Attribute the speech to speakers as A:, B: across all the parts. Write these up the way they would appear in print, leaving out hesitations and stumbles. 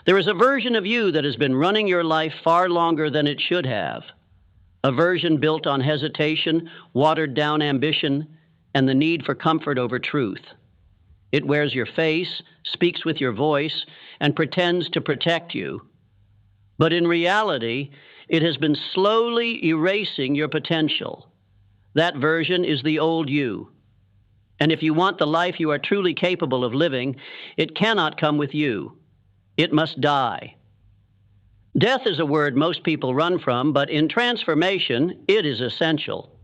A: There is a version of you that has been running your life far longer than it should have. A version built on hesitation, watered-down ambition, and the need for comfort over truth. It wears your face, speaks with your voice, and pretends to protect you. But in reality, it has been slowly erasing your potential. That version is the old you. And if you want the life you are truly capable of living, it cannot come with you. It must die. Death is a word most people run from, but in transformation, it is essential.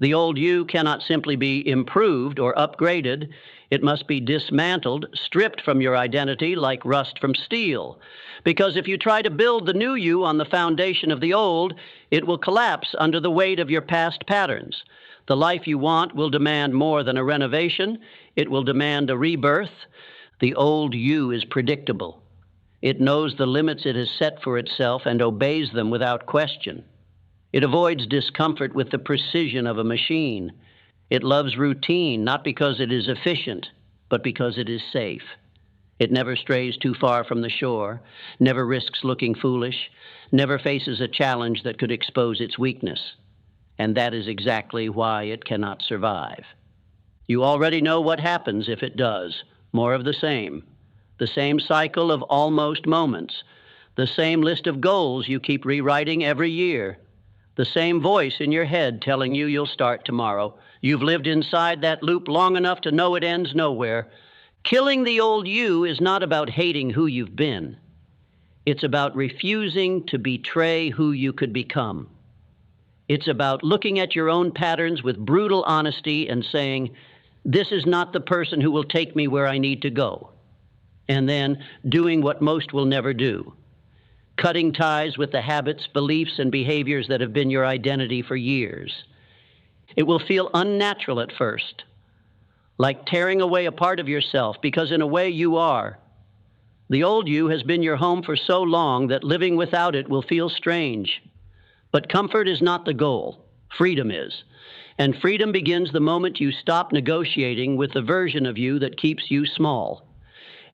A: The old you cannot simply be improved or upgraded. It must be dismantled, stripped from your identity like rust from steel. Because if you try to build the new you on the foundation of the old, it will collapse under the weight of your past patterns. The life you want will demand more than a renovation. It will demand a rebirth. The old you is predictable. It knows the limits it has set for itself and obeys them without question. It avoids discomfort with the precision of a machine. It loves routine, not because it is efficient, but because it is safe. It never strays too far from the shore, never risks looking foolish, never faces a challenge that could expose its weakness. And that is exactly why it cannot survive. You already know what happens if it does. More of the same. The same cycle of almost moments. The same list of goals you keep rewriting every year. The same voice in your head telling you you'll start tomorrow. You've lived inside that loop long enough to know it ends nowhere. Killing the old you is not about hating who you've been. It's about refusing to betray who you could become. It's about looking at your own patterns with brutal honesty and saying, this is not the person who will take me where I need to go. And then doing what most will never do. Cutting ties with the habits, beliefs, and behaviors that have been your identity for years. It will feel unnatural at first, like tearing away a part of yourself, because in a way you are. The old you has been your home for so long that living without it will feel strange. But comfort is not the goal. Freedom is. And freedom begins the moment you stop negotiating with the version of you that keeps you small.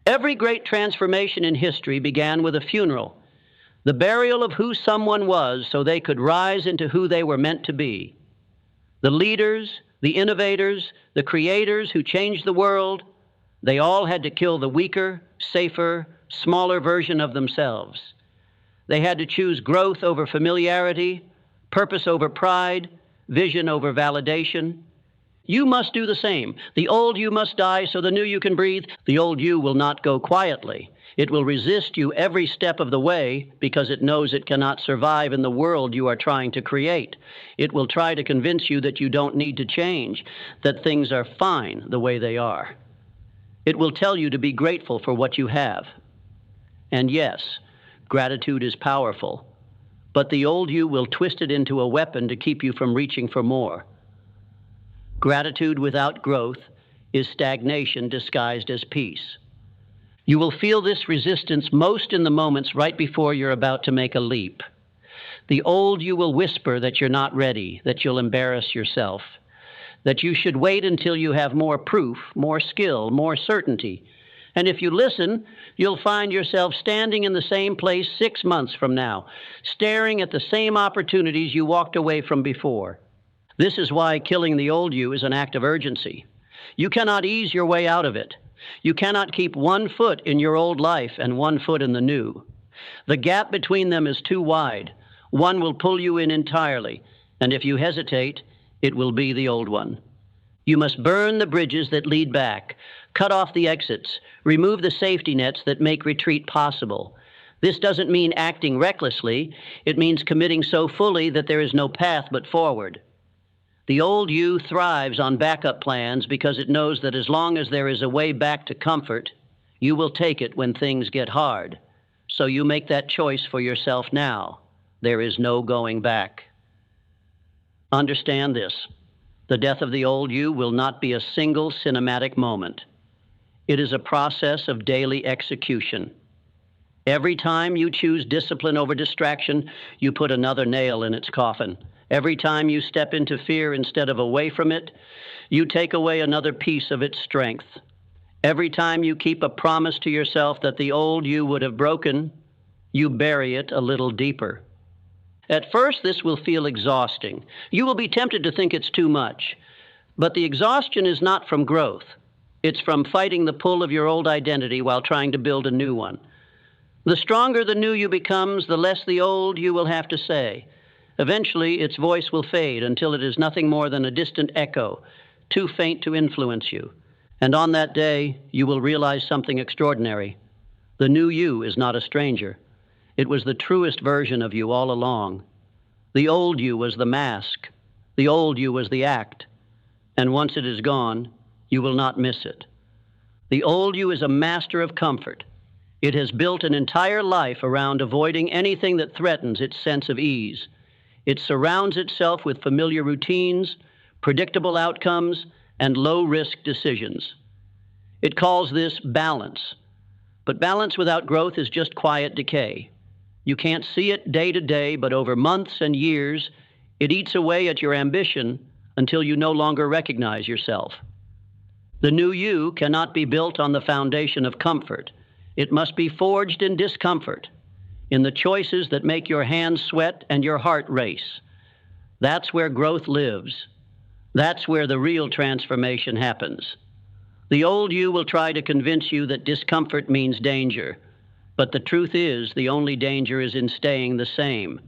A: Every great transformation in history began with a funeral, the burial of who someone was so they could rise into who they were meant to be. The leaders, the innovators, the creators who changed the world, they all had to kill the weaker, safer, smaller version of themselves. They had to choose growth over familiarity, purpose over pride, vision over validation. You must do the same. The old you must die so the new you can breathe. The old you will not go quietly. It will resist you every step of the way because it knows it cannot survive in the world you are trying to create. It will try to convince you that you don't need to change, that things are fine the way they are. It will tell you to be grateful for what you have. And yes, gratitude is powerful, but the old you will twist it into a weapon to keep you from reaching for more. Gratitude without growth is stagnation disguised as peace. You will feel this resistance most in the moments right before you're about to make a leap. The old you will whisper that you're not ready, that you'll embarrass yourself, that you should wait until you have more proof, more skill, more certainty. And if you listen, you'll find yourself standing in the same place 6 months from now, staring at the same opportunities you walked away from before. This is why killing the old you is an act of urgency. You cannot ease your way out of it. You cannot keep 1 foot in your old life and 1 foot in the new. The gap between them is too wide. One will pull you in entirely, and if you hesitate, it will be the old one. You must burn the bridges that lead back, cut off the exits, remove the safety nets that make retreat possible. This doesn't mean acting recklessly. It means committing so fully that there is no path but forward. The old you thrives on backup plans because it knows that as long as there is a way back to comfort, you will take it when things get hard. So you make that choice for yourself now. There is no going back. Understand this. The death of the old you will not be a single cinematic moment. It is a process of daily execution. Every time you choose discipline over distraction, you put another nail in its coffin. Every time you step into fear instead of away from it, you take away another piece of its strength. Every time you keep a promise to yourself that the old you would have broken, you bury it a little deeper. At first, this will feel exhausting. You will be tempted to think it's too much. But the exhaustion is not from growth. It's from fighting the pull of your old identity while trying to build a new one. The stronger the new you becomes, the less the old you will have to say. Eventually, its voice will fade until it is nothing more than a distant echo, too faint to influence you. And on that day, you will realize something extraordinary. The new you is not a stranger. It was the truest version of you all along. The old you was the mask. The old you was the act. And once it is gone, you will not miss it. The old you is a master of comfort. It has built an entire life around avoiding anything that threatens its sense of ease. It surrounds itself with familiar routines, predictable outcomes, and low-risk decisions. It calls this balance. But balance without growth is just quiet decay. You can't see it day to day, but over months and years, it eats away at your ambition until you no longer recognize yourself. The new you cannot be built on the foundation of comfort. It must be forged in discomfort, in the choices that make your hands sweat and your heart race. That's where growth lives. That's where the real transformation happens. The old you will try to convince you that discomfort means danger, but the truth is the only danger is in staying the same.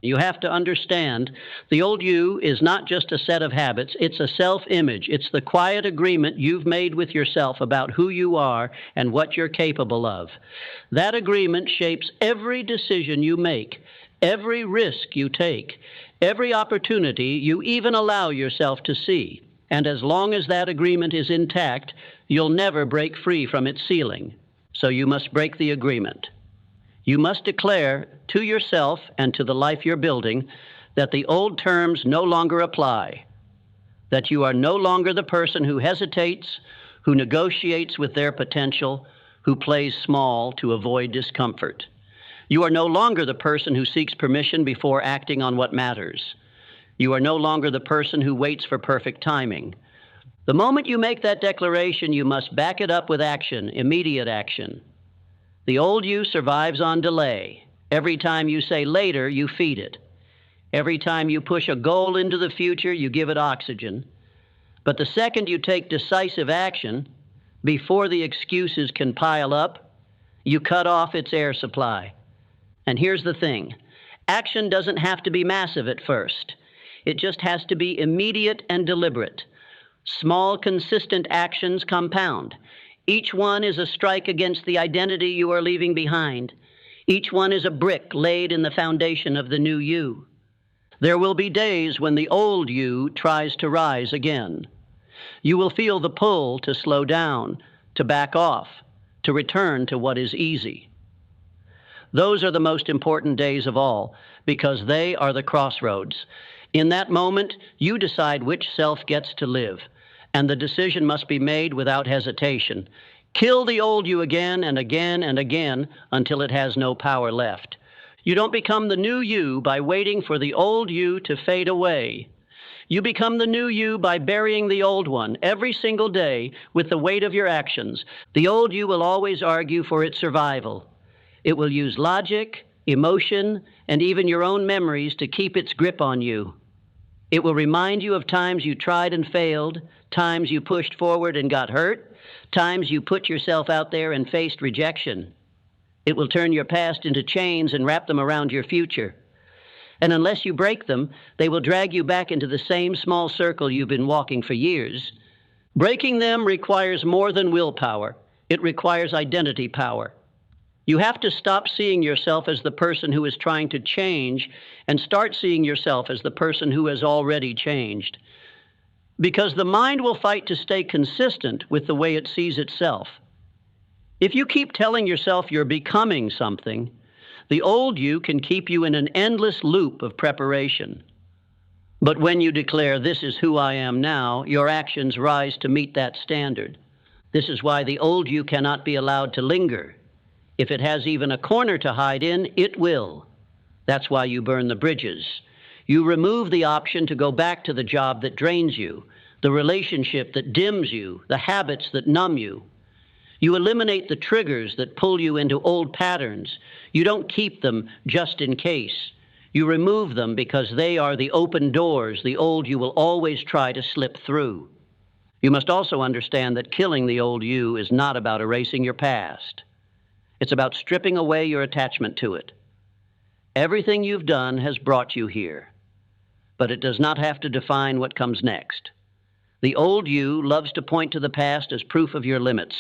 A: You have to understand, the old you is not just a set of habits, it's a self-image. It's the quiet agreement you've made with yourself about who you are and what you're capable of. That agreement shapes every decision you make, every risk you take, every opportunity you even allow yourself to see. And as long as that agreement is intact, you'll never break free from its ceiling. So you must break the agreement. You must declare to yourself and to the life you're building that the old terms no longer apply, that you are no longer the person who hesitates, who negotiates with their potential, who plays small to avoid discomfort. You are no longer the person who seeks permission before acting on what matters. You are no longer the person who waits for perfect timing. The moment you make that declaration, you must back it up with action, immediate action. The old you survives on delay. Every time you say later, you feed it. Every time you push a goal into the future, you give it oxygen. But the second you take decisive action, before the excuses can pile up, you cut off its air supply. And here's the thing. Action doesn't have to be massive at first. It just has to be immediate and deliberate. Small, consistent actions compound. Each one is a strike against the identity you are leaving behind. Each one is a brick laid in the foundation of the new you. There will be days when the old you tries to rise again. You will feel the pull to slow down, to back off, to return to what is easy. Those are the most important days of all, because they are the crossroads. In that moment, you decide which self gets to live, and the decision must be made without hesitation. Kill the old you again and again and again until it has no power left. You don't become the new you by waiting for the old you to fade away. You become the new you by burying the old one every single day with the weight of your actions. The old you will always argue for its survival. It will use logic, emotion, and even your own memories to keep its grip on you. It will remind you of times you tried and failed, times you pushed forward and got hurt, times you put yourself out there and faced rejection. It will turn your past into chains and wrap them around your future. And unless you break them, they will drag you back into the same small circle you've been walking for years. Breaking them requires more than willpower. It requires identity power. You have to stop seeing yourself as the person who is trying to change and start seeing yourself as the person who has already changed. Because the mind will fight to stay consistent with the way it sees itself. If you keep telling yourself you're becoming something, the old you can keep you in an endless loop of preparation. But when you declare, "This is who I am now," your actions rise to meet that standard. This is why the old you cannot be allowed to linger. If it has even a corner to hide in, it will. That's why you burn the bridges. You remove the option to go back to the job that drains you, the relationship that dims you, the habits that numb you. You eliminate the triggers that pull you into old patterns. You don't keep them just in case. You remove them because they are the open doors the old you will always try to slip through. You must also understand that killing the old you is not about erasing your past. It's about stripping away your attachment to it. Everything you've done has brought you here, but it does not have to define what comes next. The old you loves to point to the past as proof of your limits.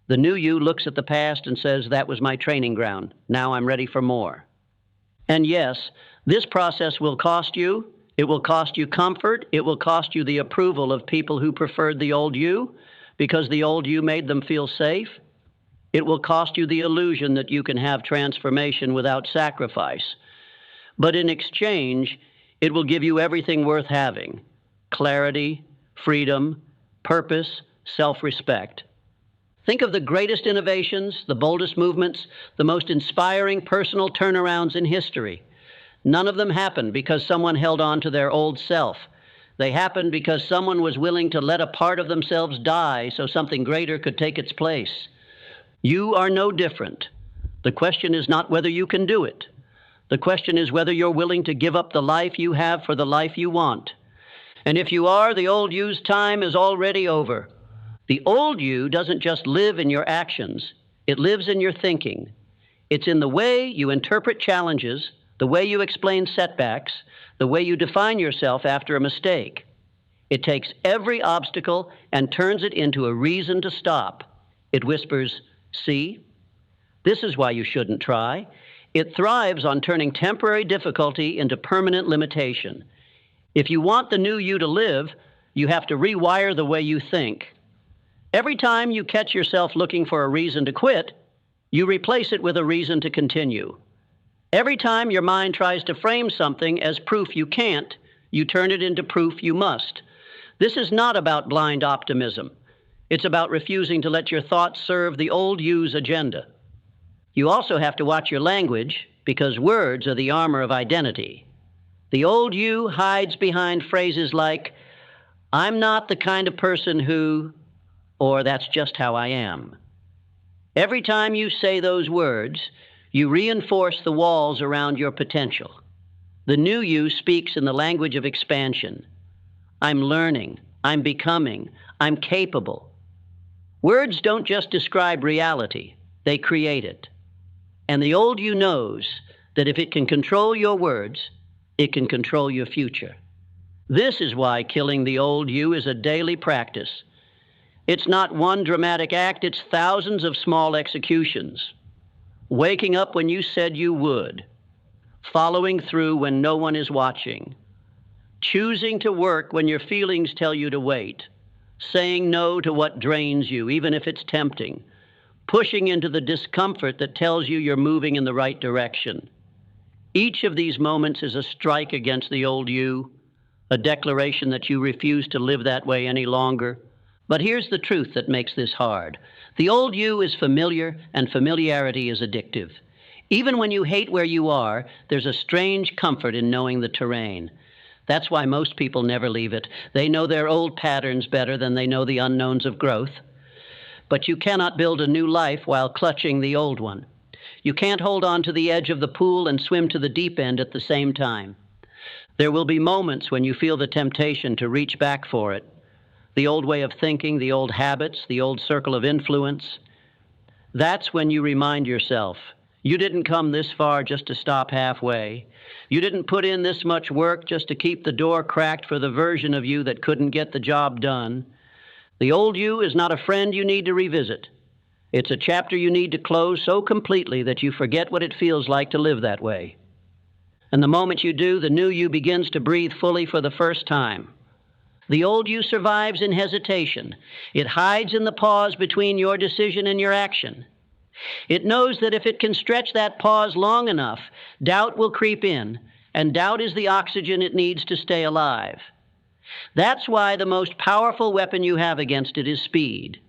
A: The new you looks at the past and says, that was my training ground. Now I'm ready for more. And yes, this process will cost you. It will cost you comfort. It will cost you the approval of people who preferred the old you because the old you made them feel safe. It will cost you the illusion that you can have transformation without sacrifice. But in exchange, it will give you everything worth having: clarity, freedom, purpose, self-respect. Think of the greatest innovations, the boldest movements, the most inspiring personal turnarounds in history. None of them happened because someone held on to their old self. They happened because someone was willing to let a part of themselves die so something greater could take its place. You are no different. The question is not whether you can do it. The question is whether you're willing to give up the life you have for the life you want. And if you are, the old you's time is already over. The old you doesn't just live in your actions. It lives in your thinking. It's in the way you interpret challenges, the way you explain setbacks, the way you define yourself after a mistake. It takes every obstacle and turns it into a reason to stop. It whispers, see? This is why you shouldn't try. It thrives on turning temporary difficulty into permanent limitation. If you want the new you to live, you have to rewire the way you think. Every time you catch yourself looking for a reason to quit, you replace it with a reason to continue. Every time your mind tries to frame something as proof you can't, you turn it into proof you must. This is not about blind optimism. It's about refusing to let your thoughts serve the old you's agenda. You also have to watch your language because words are the armor of identity. The old you hides behind phrases like, I'm not the kind of person who, or that's just how I am. Every time you say those words, you reinforce the walls around your potential. The new you speaks in the language of expansion. I'm learning, I'm becoming, I'm capable. Words don't just describe reality, they create it. And the old you knows that if it can control your words, it can control your future. This is why killing the old you is a daily practice. It's not one dramatic act, it's thousands of small executions. Waking up when you said you would, following through when no one is watching, choosing to work when your feelings tell you to wait, saying no to what drains you, even if it's tempting, pushing into the discomfort that tells you you're moving in the right direction. Each of these moments is a strike against the old you, a declaration that you refuse to live that way any longer. But here's the truth that makes this hard. The old you is familiar, and familiarity is addictive. Even when you hate where you are, there's a strange comfort in knowing the terrain. That's why most people never leave it. They know their old patterns better than they know the unknowns of growth. But you cannot build a new life while clutching the old one. You can't hold on to the edge of the pool and swim to the deep end at the same time. There will be moments when you feel the temptation to reach back for it. The old way of thinking, the old habits, the old circle of influence. That's when you remind yourself, you didn't come this far just to stop halfway. You didn't put in this much work just to keep the door cracked for the version of you that couldn't get the job done. The old you is not a friend you need to revisit. It's a chapter you need to close so completely that you forget what it feels like to live that way. And the moment you do, the new you begins to breathe fully for the first time. The old you survives in hesitation. It hides in the pause between your decision and your action. It knows that if it can stretch that pause long enough, doubt will creep in, and doubt is the oxygen it needs to stay alive. That's why the most powerful weapon you have against it is speed.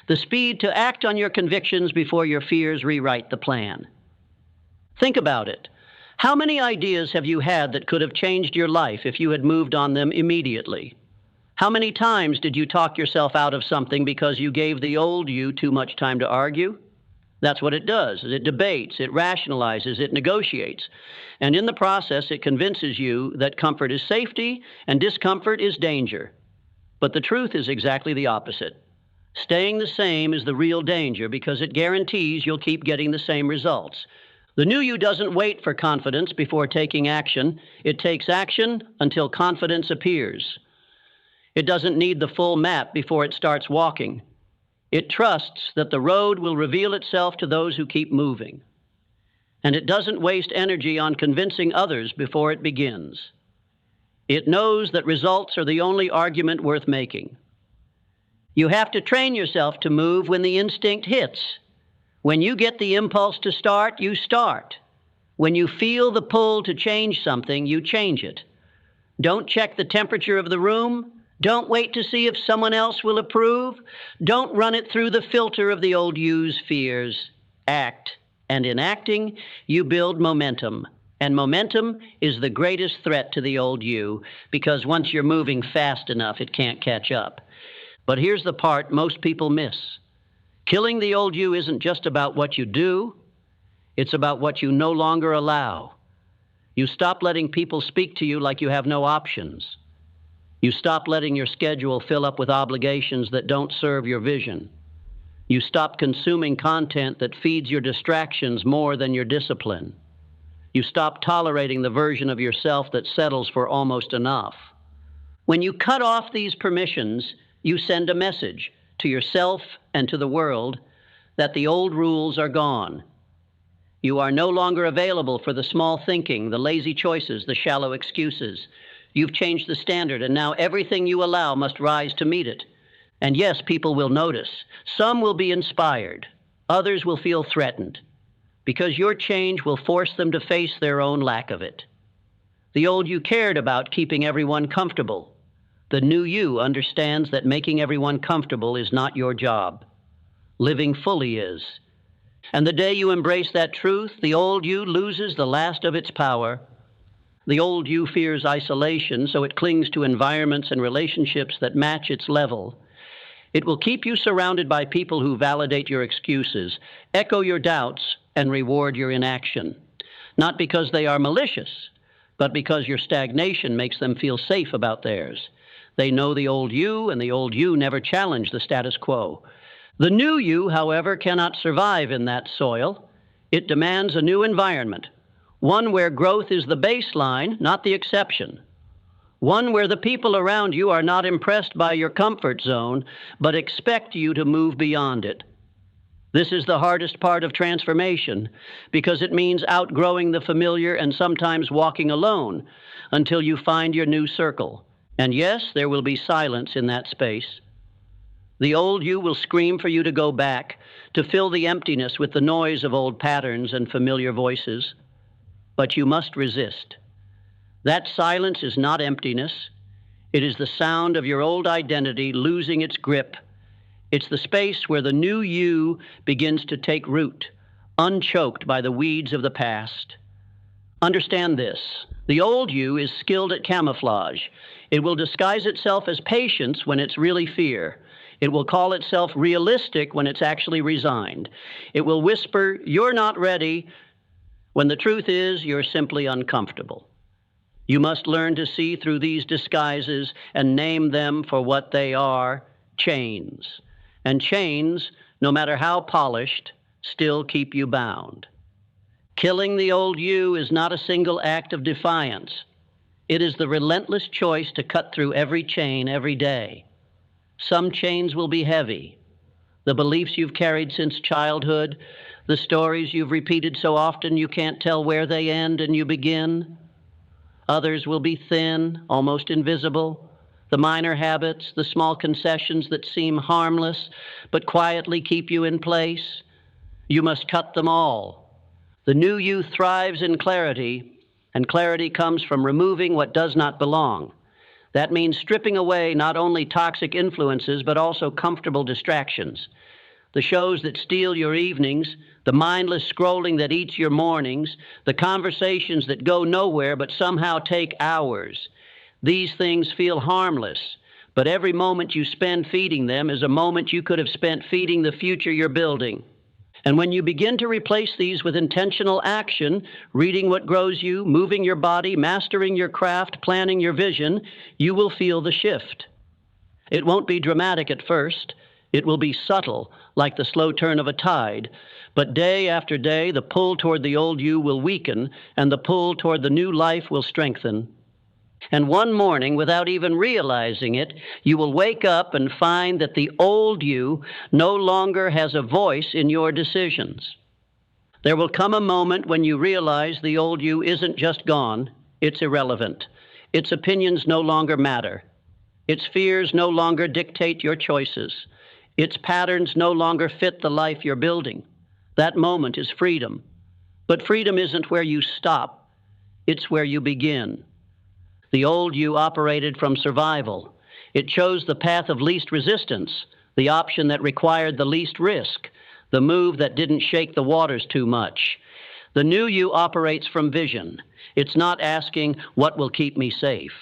A: The speed to act on your convictions before your fears rewrite the plan. Think about it. How many ideas have you had that could have changed your life if you had moved on them immediately? How many times did you talk yourself out of something because you gave the old you too much time to argue? That's what it does. It debates, it rationalizes, it negotiates. And in the process, it convinces you that comfort is safety and discomfort is danger. But the truth is exactly the opposite. Staying the same is the real danger because it guarantees you'll keep getting the same results. The new you doesn't wait for confidence before taking action. It takes action until confidence appears. It doesn't need the full map before it starts walking. It trusts that the road will reveal itself to those who keep moving. And it doesn't waste energy on convincing others before it begins. It knows that results are the only argument worth making. You have to train yourself to move when the instinct hits. When you get the impulse to start, you start. When you feel the pull to change something, you change it. Don't check the temperature of the room. Don't wait to see if someone else will approve. Don't run it through the filter of the old you's fears. Act. And in acting, you build momentum. And momentum is the greatest threat to the old you, because once you're moving fast enough, it can't catch up. But here's the part most people miss. Killing the old you isn't just about what you do. It's about what you no longer allow. You stop letting people speak to you like you have no options. You stop letting your schedule fill up with obligations that don't serve your vision. You stop consuming content that feeds your distractions more than your discipline. You stop tolerating the version of yourself that settles for almost enough. When you cut off these permissions, you send a message to yourself and to the world that the old rules are gone. You are no longer available for the small thinking, the lazy choices, the shallow excuses. You've changed the standard, and now everything you allow must rise to meet it. And yes, people will notice. Some will be inspired. Others will feel threatened, because your change will force them to face their own lack of it. The old you cared about keeping everyone comfortable. The new you understands that making everyone comfortable is not your job. Living fully is. And the day you embrace that truth, the old you loses the last of its power. The old you fears isolation, so it clings to environments and relationships that match its level. It will keep you surrounded by people who validate your excuses, echo your doubts, and reward your inaction. Not because they are malicious, but because your stagnation makes them feel safe about theirs. They know the old you, and the old you never challenged the status quo. The new you, however, cannot survive in that soil. It demands a new environment. One where growth is the baseline, not the exception. One where the people around you are not impressed by your comfort zone, but expect you to move beyond it. This is the hardest part of transformation, because it means outgrowing the familiar and sometimes walking alone until you find your new circle. And yes, there will be silence in that space. The old you will scream for you to go back, to fill the emptiness with the noise of old patterns and familiar voices. But you must resist. That silence is not emptiness. It is the sound of your old identity losing its grip. It's the space where the new you begins to take root, unchoked by the weeds of the past. Understand this. The old you is skilled at camouflage. It will disguise itself as patience when it's really fear. It will call itself realistic when it's actually resigned. It will whisper, "You're not ready," when the truth is, you're simply uncomfortable. You must learn to see through these disguises and name them for what they are, chains. And chains, no matter how polished, still keep you bound. Killing the old you is not a single act of defiance. It is the relentless choice to cut through every chain every day. Some chains will be heavy. The beliefs you've carried since childhood, the stories you've repeated so often you can't tell where they end and you begin. Others will be thin, almost invisible. The minor habits, the small concessions that seem harmless but quietly keep you in place. You must cut them all. The new you thrives in clarity, and clarity comes from removing what does not belong. That means stripping away not only toxic influences, but also comfortable distractions. The shows that steal your evenings, the mindless scrolling that eats your mornings, the conversations that go nowhere but somehow take hours. These things feel harmless, But every moment you spend feeding them is a moment you could have spent feeding the future you're building. And when you begin to replace these with intentional action, reading what grows you, moving your body, mastering your craft, planning your vision, you will feel the shift. It won't be dramatic at first. It will be subtle, like the slow turn of a tide. But day after day, the pull toward the old you will weaken, and the pull toward the new life will strengthen. And one morning, without even realizing it, you will wake up and find that the old you no longer has a voice in your decisions. There will come a moment when you realize the old you isn't just gone, it's irrelevant. Its opinions no longer matter. Its fears no longer dictate your choices. Its patterns no longer fit the life you're building. That moment is freedom. But freedom isn't where you stop, it's where you begin. The old you operated from survival. It chose the path of least resistance, the option that required the least risk, the move that didn't shake the waters too much. The new you operates from vision. It's not asking, what will keep me safe?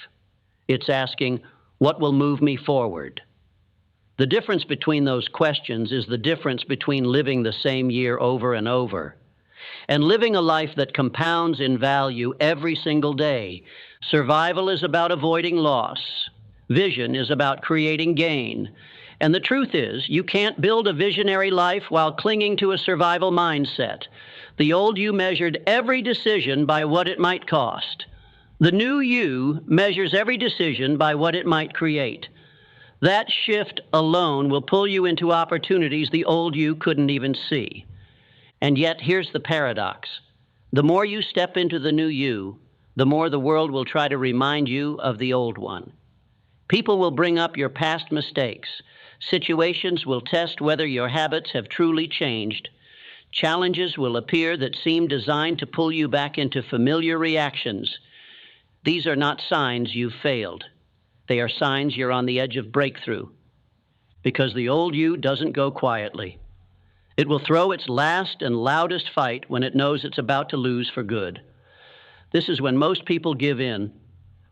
A: It's asking, what will move me forward? The difference between those questions is the difference between living the same year over and over and living a life that compounds in value every single day. Survival is about avoiding loss. Vision is about creating gain. And the truth is, you can't build a visionary life while clinging to a survival mindset. The old you measured every decision by what it might cost. The new you measures every decision by what it might create. That shift alone will pull you into opportunities the old you couldn't even see. And yet, here's the paradox. The more you step into the new you, the more the world will try to remind you of the old one. People will bring up your past mistakes. Situations will test whether your habits have truly changed. Challenges will appear that seem designed to pull you back into familiar reactions. These are not signs you've failed. They are signs you're on the edge of breakthrough. Because the old you doesn't go quietly. It will throw its last and loudest fight when it knows it's about to lose for good. This is when most people give in,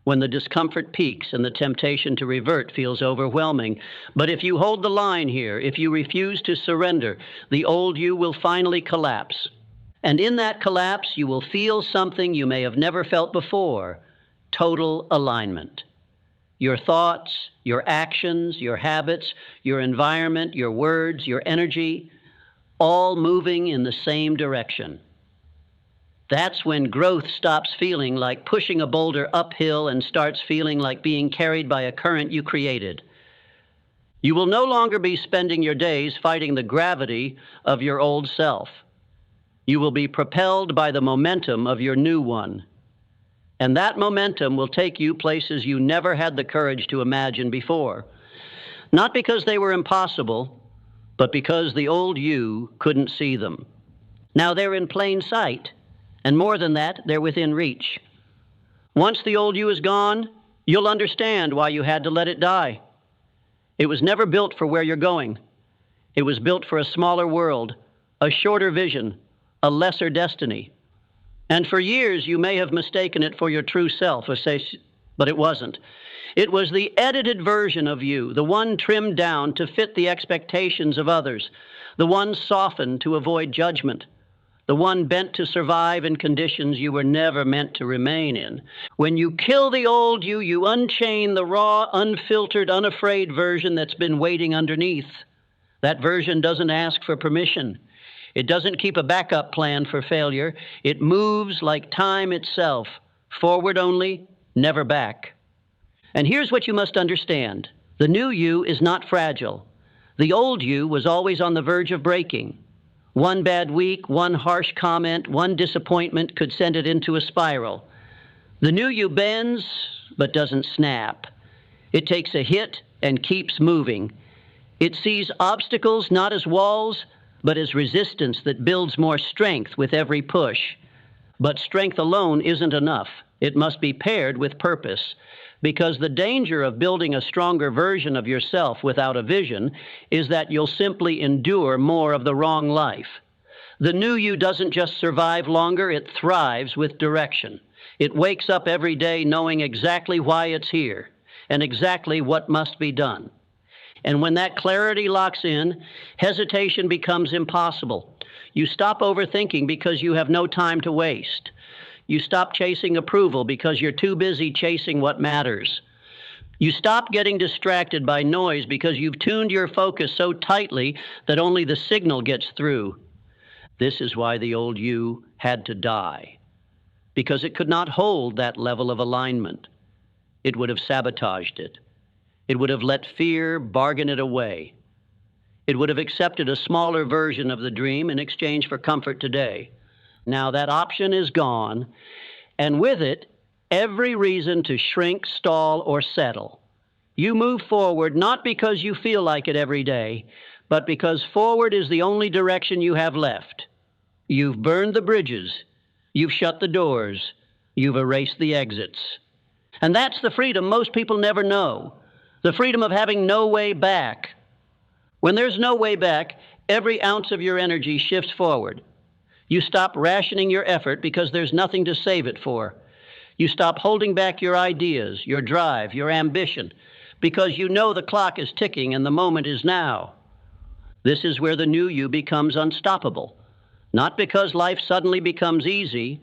A: when the discomfort peaks and the temptation to revert feels overwhelming. But if you hold the line here, if you refuse to surrender, the old you will finally collapse. And in that collapse, you will feel something you may have never felt before: total alignment. Your thoughts, your actions, your habits, your environment, your words, your energy, all moving in the same direction. That's when growth stops feeling like pushing a boulder uphill and starts feeling like being carried by a current you created. You will no longer be spending your days fighting the gravity of your old self. You will be propelled by the momentum of your new one. And that momentum will take you places you never had the courage to imagine before. Not because they were impossible, but because the old you couldn't see them. Now they're in plain sight, and more than that, they're within reach. Once the old you is gone, you'll understand why you had to let it die. It was never built for where you're going. It was built for a smaller world, a shorter vision, a lesser destiny. And for years, you may have mistaken it for your true self, but it wasn't. It was the edited version of you, the one trimmed down to fit the expectations of others, the one softened to avoid judgment, the one bent to survive in conditions you were never meant to remain in. When you kill the old you, you unchain the raw, unfiltered, unafraid version that's been waiting underneath. That version doesn't ask for permission. It doesn't keep a backup plan for failure. It moves like time itself, forward only, never back. And here's what you must understand. The new you is not fragile. The old you was always on the verge of breaking. One bad week, one harsh comment, one disappointment could send it into a spiral. The new you bends, but doesn't snap. It takes a hit and keeps moving. It sees obstacles not as walls, but as resistance that builds more strength with every push. But strength alone isn't enough. It must be paired with purpose, because the danger of building a stronger version of yourself without a vision is that you'll simply endure more of the wrong life. The new you doesn't just survive longer, it thrives with direction. It wakes up every day knowing exactly why it's here. and exactly what must be done. And when that clarity locks in, hesitation becomes impossible. You stop overthinking because you have no time to waste. You stop chasing approval because you're too busy chasing what matters. You stop getting distracted by noise because you've tuned your focus so tightly that only the signal gets through. This is why the old you had to die, because it could not hold that level of alignment. It would have sabotaged it. It would have let fear bargain it away. It would have accepted a smaller version of the dream in exchange for comfort today. Now that option is gone, and with it, every reason to shrink, stall, or settle. You move forward not because you feel like it every day, but because forward is the only direction you have left. You've burned the bridges. You've shut the doors. You've erased the exits. And that's the freedom most people never know, the freedom of having no way back. When there's no way back, every ounce of your energy shifts forward. You stop rationing your effort because there's nothing to save it for. You stop holding back your ideas, your drive, your ambition, because you know the clock is ticking and the moment is now. This is where the new you becomes unstoppable, not because life suddenly becomes easy,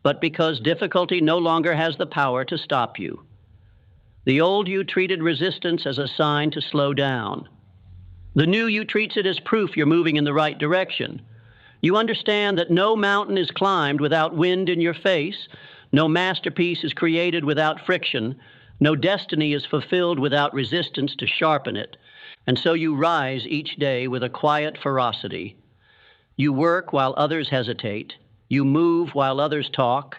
A: but because difficulty no longer has the power to stop you. The old you treated resistance as a sign to slow down. The new you treats it as proof you're moving in the right direction. You understand that no mountain is climbed without wind in your face, no masterpiece is created without friction, no destiny is fulfilled without resistance to sharpen it. And so you rise each day with a quiet ferocity. You work while others hesitate. You move while others talk.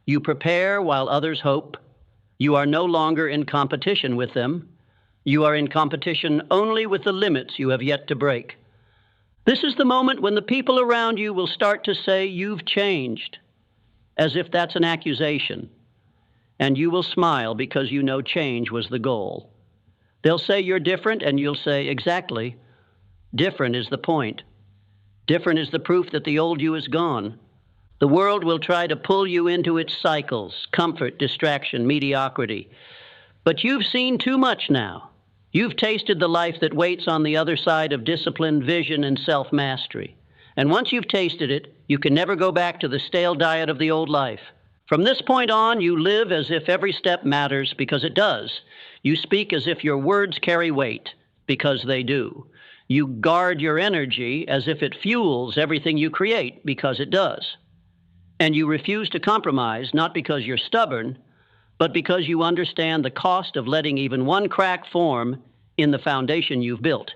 A: You prepare while others hope. You are no longer in competition with them. You are in competition only with the limits you have yet to break. This is the moment when the people around you will start to say you've changed, as if that's an accusation. And you will smile because you know change was the goal. They'll say you're different, and you'll say, exactly. Different is the point. Different is the proof that the old you is gone. The world will try to pull you into its cycles, comfort, distraction, mediocrity. But you've seen too much now. You've tasted the life that waits on the other side of discipline, vision, and self-mastery. And once you've tasted it, you can never go back to the stale diet of the old life. From this point on, you live as if every step matters, because it does. You speak as if your words carry weight, because they do. You guard your energy as if it fuels everything you create, because it does. And you refuse to compromise, not because you're stubborn, but because you understand the cost of letting even one crack form in the foundation you've built.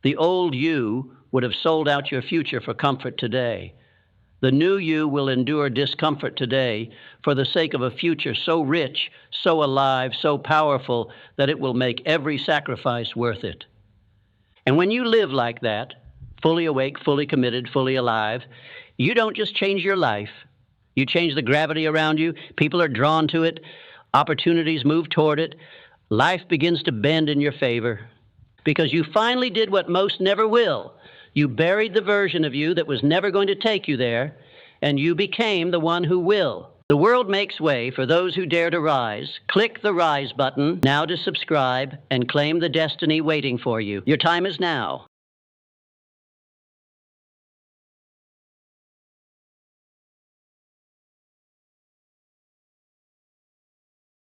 A: The old you would have sold out your future for comfort today. The new you will endure discomfort today for the sake of a future so rich, so alive, so powerful that it will make every sacrifice worth it. And when you live like that, fully awake, fully committed, fully alive, you don't just change your life. You change the gravity around you. People are drawn to it. Opportunities move toward it. Life begins to bend in your favor because you finally did what most never will. You buried the version of you that was never going to take you there, and you became the one who will. The world makes way for those who dare to rise. Click the Rise button now to subscribe and claim the destiny waiting for you. Your time is now.